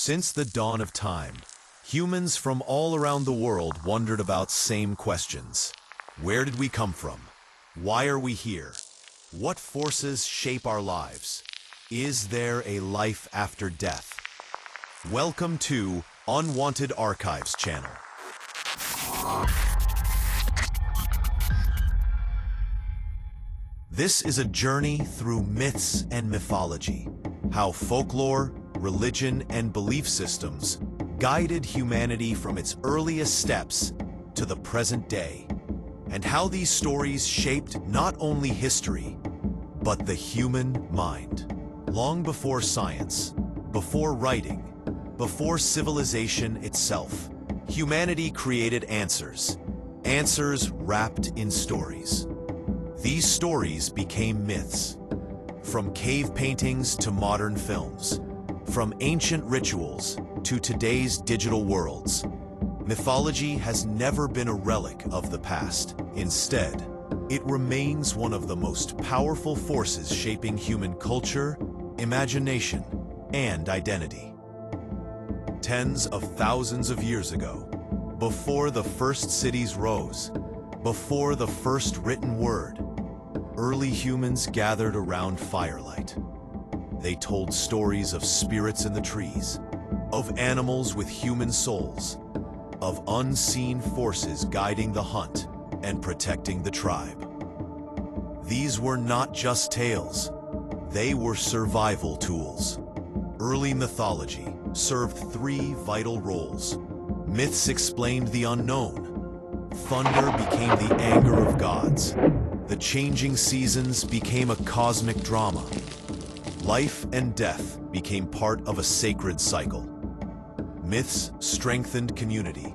Since the dawn of time, humans from all around the world wondered about same questions. Where did we come from? Why are we here? What forces shape our lives? Is there a life after death? Welcome to Unwanted Archives channel. This is a journey through myths and mythology, how folklore, religion, and belief systems guided humanity from its earliest steps to the present day, and how these stories shaped not only history, but the human mind. Long before science, before writing, before civilization itself, humanity created answers wrapped in stories. These stories became myths. From cave paintings to modern films, from ancient rituals to today's digital worlds, mythology has never been a relic of the past. Instead, it remains one of the most powerful forces shaping human culture, imagination, and identity. Tens of thousands of years ago, before the first cities rose, before the first written word, early humans gathered around firelight. They told stories of spirits in the trees, of animals with human souls, of unseen forces guiding the hunt and protecting the tribe. These were not just tales, they were survival tools. Early mythology served three vital roles. Myths explained the unknown. Thunder became the anger of gods. The changing seasons became a cosmic drama. Life and death became part of a sacred cycle. Myths strengthened community.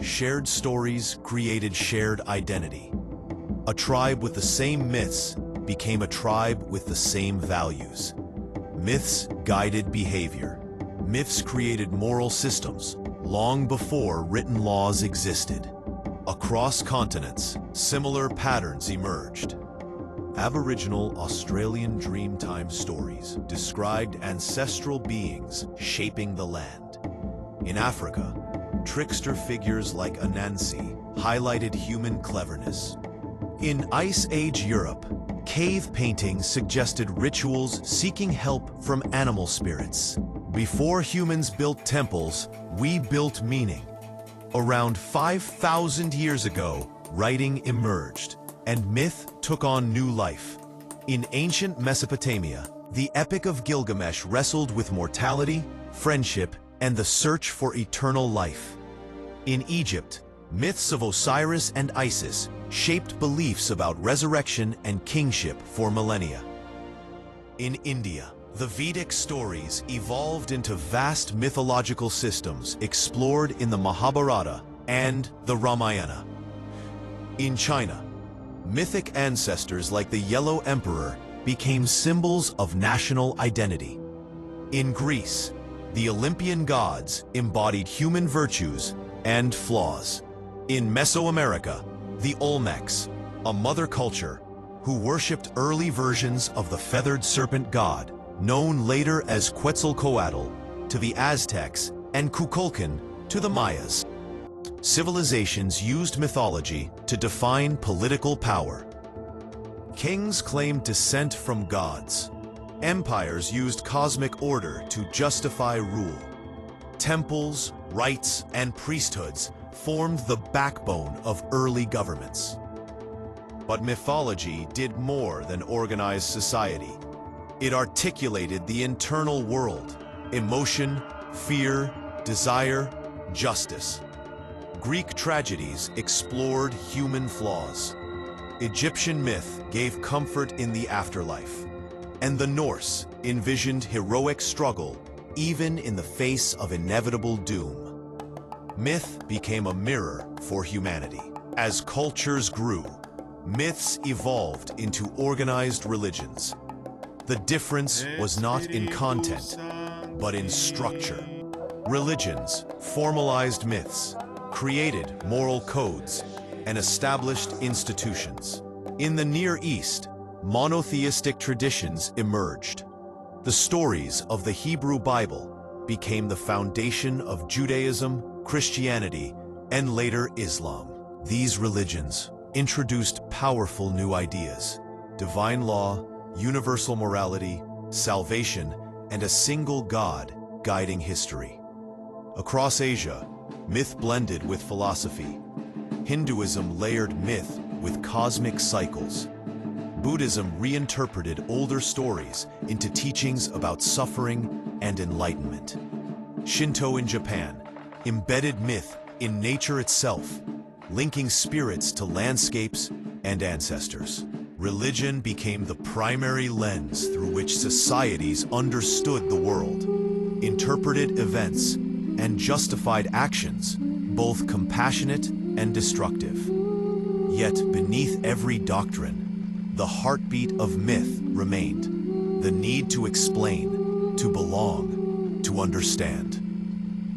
Shared stories created shared identity. A tribe with the same myths became a tribe with the same values. Myths guided behavior. Myths created moral systems long before written laws existed. Across continents, similar patterns emerged. Aboriginal Australian Dreamtime stories described ancestral beings shaping the land. In Africa, trickster figures like Anansi highlighted human cleverness. In Ice Age Europe, cave paintings suggested rituals seeking help from animal spirits. Before humans built temples, we built meaning. Around 5,000 years ago, writing emerged, and myth took on new life. In ancient Mesopotamia, the Epic of Gilgamesh wrestled with mortality, friendship, and the search for eternal life. In Egypt, myths of Osiris and Isis shaped beliefs about resurrection and kingship for millennia. In India, the Vedic stories evolved into vast mythological systems explored in the Mahabharata and the Ramayana. In China, mythic ancestors like the Yellow Emperor became symbols of national identity. In Greece, the Olympian gods embodied human virtues and flaws. In Mesoamerica, the Olmecs, a mother culture who worshipped early versions of the feathered serpent god, known later as Quetzalcoatl to the Aztecs and Kukulkan to the Mayas. Civilizations used mythology to define political power. Kings claimed descent from gods. Empires used cosmic order to justify rule. Temples, rites, and priesthoods formed the backbone of early governments. But mythology did more than organize society. It articulated the internal world: emotion, fear, desire, justice. Greek tragedies explored human flaws. Egyptian myth gave comfort in the afterlife. And the Norse envisioned heroic struggle even in the face of inevitable doom. Myth became a mirror for humanity. As cultures grew, myths evolved into organized religions. The difference was not in content, but in structure. Religions formalized myths, created moral codes, and established institutions. In the Near East, monotheistic traditions emerged. The stories of the Hebrew Bible, became the foundation of Judaism, Christianity, and later Islam. These religions introduced powerful new ideas: divine law, universal morality, salvation, and a single God guiding history. Across Asia, myth blended with philosophy. Hinduism layered myth with cosmic cycles. Buddhism reinterpreted older stories into teachings about suffering and enlightenment. Shinto in Japan embedded myth in nature itself, linking spirits to landscapes and ancestors. Religion became the primary lens through which societies understood the world, interpreted events, and justified actions, both compassionate and destructive. Yet beneath every doctrine, the heartbeat of myth remained: the need to explain, to belong, to understand.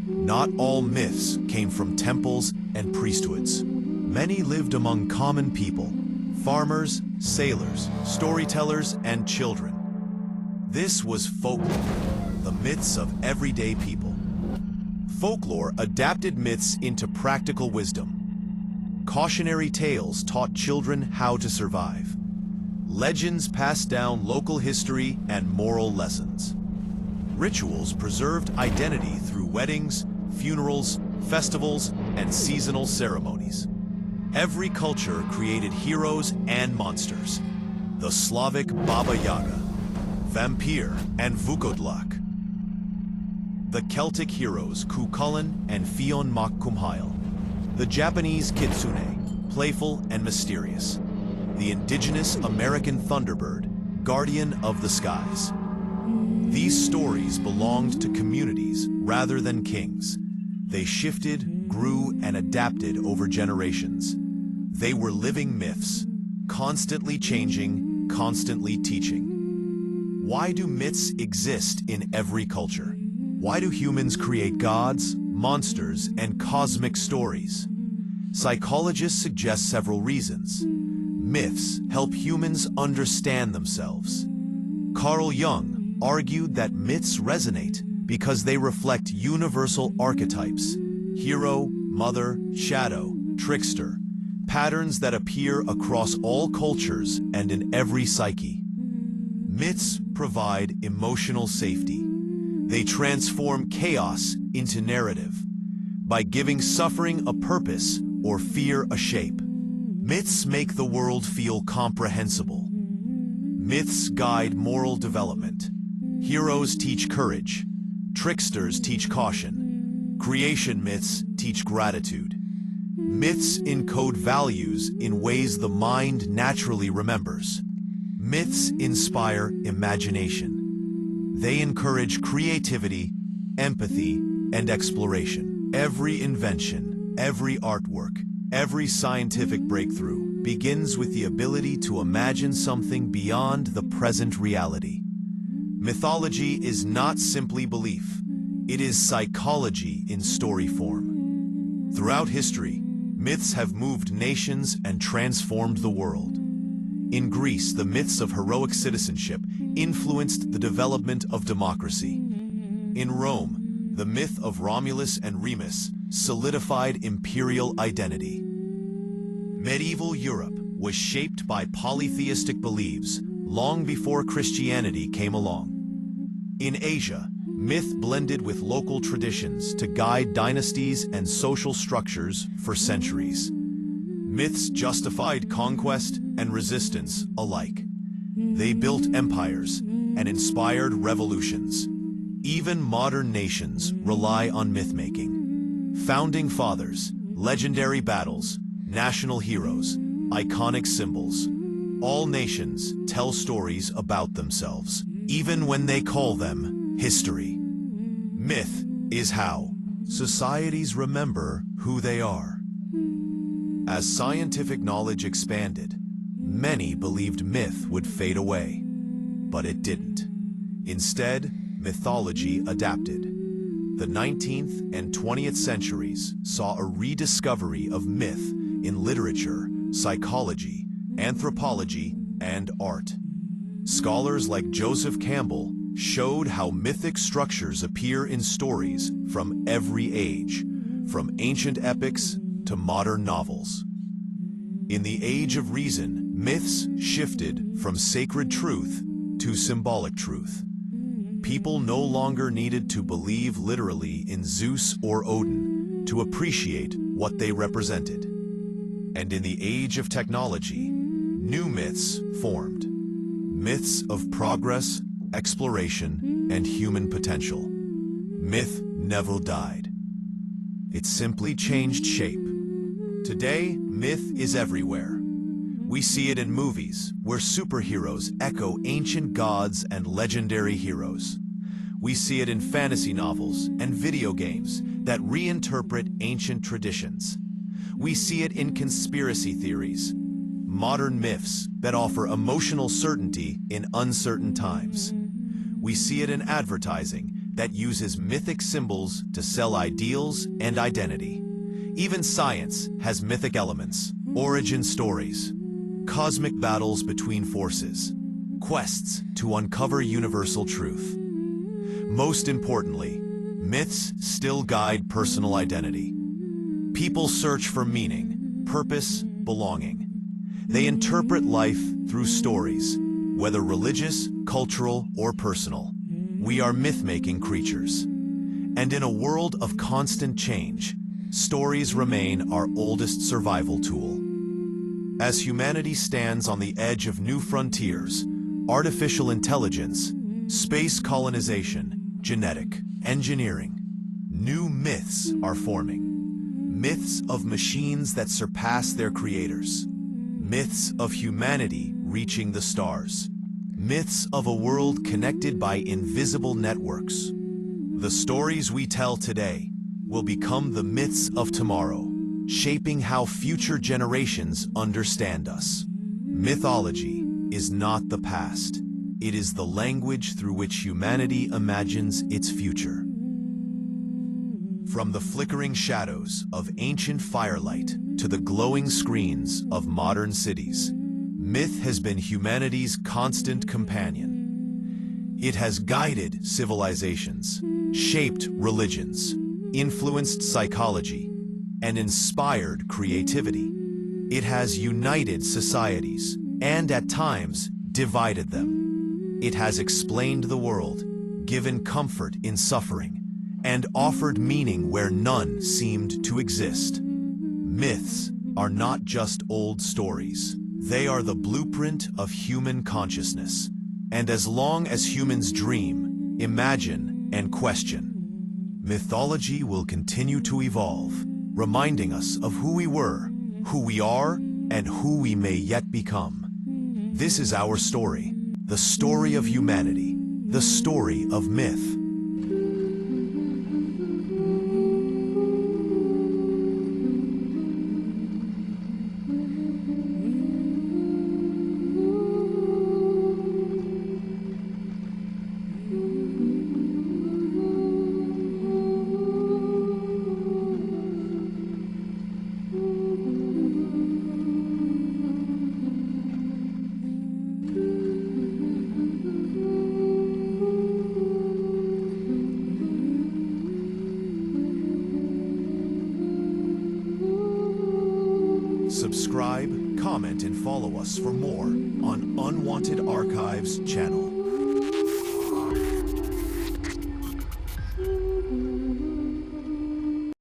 Not all myths came from temples and priesthoods. Many lived among common people: farmers, sailors, storytellers, and children. This was folklore, the myths of everyday people. Folklore adapted myths into practical wisdom. Cautionary tales taught children how to survive. Legends passed down local history and moral lessons. Rituals preserved identity through weddings, funerals, festivals, and seasonal ceremonies. Every culture created heroes and monsters: the Slavic Baba Yaga, Vampire, and Vukodlak; the Celtic heroes Cuchulainn and Fionn mac Cumhail; the Japanese Kitsune, playful and mysterious; the indigenous American Thunderbird, guardian of the skies. These stories belonged to communities rather than kings. They shifted, grew, and adapted over generations. They were living myths, constantly changing, constantly teaching. Why do myths exist in every culture? Why do humans create gods, monsters, and cosmic stories? Psychologists suggest several reasons. Myths help humans understand themselves. Carl Jung argued that myths resonate because they reflect universal archetypes: hero, mother, shadow, trickster, patterns that appear across all cultures and in every psyche. Myths provide emotional safety. They transform chaos into narrative by giving suffering a purpose or fear a shape. Myths make the world feel comprehensible. Myths guide moral development. Heroes teach courage. Tricksters teach caution. Creation myths teach gratitude. Myths encode values in ways the mind naturally remembers. Myths inspire imagination. They encourage creativity, empathy, and exploration. Every invention, every artwork, every scientific breakthrough begins with the ability to imagine something beyond the present reality. Mythology is not simply belief. It is psychology in story form. Throughout history, myths have moved nations and transformed the world. In Greece, the myths of heroic citizenship influenced the development of democracy. In Rome, the myth of Romulus and Remus solidified imperial identity. Medieval Europe was shaped by polytheistic beliefs long before Christianity came along. In Asia, myth blended with local traditions to guide dynasties and social structures for centuries. Myths justified conquest and resistance alike. They built empires and inspired revolutions. Even modern nations rely on myth-making. Founding fathers, legendary battles, national heroes, iconic symbols. All nations tell stories about themselves, even when they call them history. Myth is how societies remember who they are. As scientific knowledge expanded, many believed myth would fade away, but it didn't. Instead, mythology adapted. The 19th and 20th centuries saw a rediscovery of myth in literature, psychology, anthropology, and art. Scholars like Joseph Campbell showed how mythic structures appear in stories from every age, from ancient epics to modern novels. In the Age of Reason, myths shifted from sacred truth to symbolic truth. People no longer needed to believe literally in Zeus or Odin to appreciate what they represented. And in the Age of Technology, new myths formed. Myths of progress, exploration, and human potential. Myth never died. It simply changed shape. Today, myth is everywhere. We see it in movies, where superheroes echo ancient gods and legendary heroes. We see it in fantasy novels and video games that reinterpret ancient traditions. We see it in conspiracy theories, modern myths that offer emotional certainty in uncertain times. We see it in advertising that uses mythic symbols to sell ideals and identity. Even science has mythic elements, origin stories, cosmic battles between forces, quests to uncover universal truth. Most importantly, myths still guide personal identity. People search for meaning, purpose, belonging. They interpret life through stories, whether religious, cultural, or personal. We are myth-making creatures. And in a world of constant change, stories remain our oldest survival tool. As humanity stands on the edge of new frontiers, artificial intelligence, space colonization, genetic engineering, new myths are forming. Myths of machines that surpass their creators. Myths of humanity reaching the stars. Myths of a world connected by invisible networks. The stories we tell today will become the myths of tomorrow, shaping how future generations understand us. Mythology is not the past. It is the language through which humanity imagines its future. From the flickering shadows of ancient firelight to the glowing screens of modern cities, myth has been humanity's constant companion. It has guided civilizations, shaped religions, influenced psychology, and inspired creativity. It has united societies and, at times, divided them. It has explained the world, given comfort in suffering, and offered meaning where none seemed to exist. Myths are not just old stories. They are the blueprint of human consciousness. And as long as humans dream, imagine, and question, mythology will continue to evolve, reminding us of who we were, who we are, and who we may yet become. This is our story, the story of humanity, the story of myth. Subscribe, comment, and follow us for more on Unwanted Archives channel.